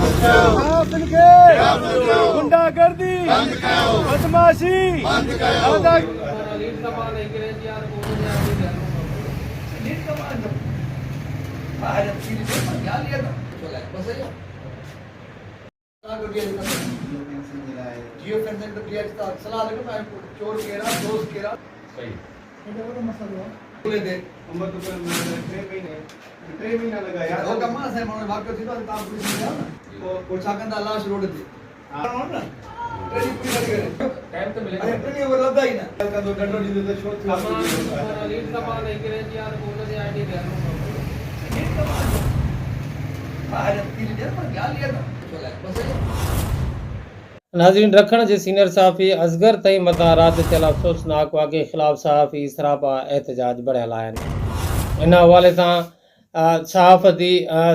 शासन खे गुंडागर्दी बदमाशी जियो फेंसिंग तो दिया सलाह लेकर मैं चोर केरा दोस्त केरा सही बोले दे उम्र तो पर 3 महीना लगा यार वो कमा से माने भाग थी तो काम पूरी थी ना वो छाकंदा लाश रोड थी हां ना ट्रेनिंग पूरी कर गए टाइम तो मिलेगा ट्रेनिंग वो लगा ही ना का तो गड्ढो जी तो शॉट था लीड का माल नहीं करे यार बोले दे आईडी दे लीड का माल बाहर पीली देर पर क्या लिया था चला बस नाज़रीन रखण जे सीनियर सहाफ़ी असगर तई मथां राति थियल अफ़सोसनाक वाक़े ख़िलाफ़ सहाफ़ी सरापा एहतजाज बढ़ियल आहिनि। इन हवाले सां सहाफ़ती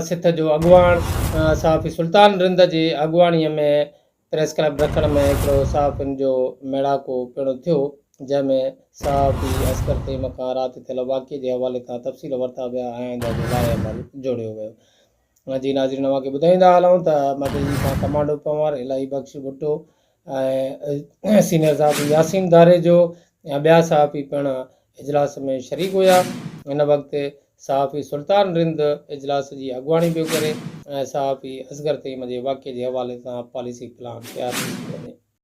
सिथ जो अॻुवाण सहाफ़ी सुल्तान रिंद जी अॻुवाणीअ में प्रेस क्लब रखण में हिकिड़ो सहाफ़ियुनि जो मेड़ाको पिणु थियो, जंहिंमें सहाफ़ी असगर तई मथां राति थियल वाक़े जे हवाले सां तफ़सील वरिता विया ऐं इन जो लाहेअमल जोड़ियो वियो। जी नाज़रीन अवांखे ॿुधाईंदा हलूं त मददी सां कमांडो पवार इलाही बख़्श भुट्टो ऐं सीनियर सहाफ़ी यासीन दारे जो ऐं ॿिया सहाफ़ी पिणु इजलास में शरीक हुआ। हिन वक़्तु सहाफ़ी सुल्तान रिंद इजलास जी अॻुवाणी पियो करे ऐं सहाफ़ी असगर तईम जे वाक़े जे हवाले सां पॉलिसी प्लान तयारु थी वञे।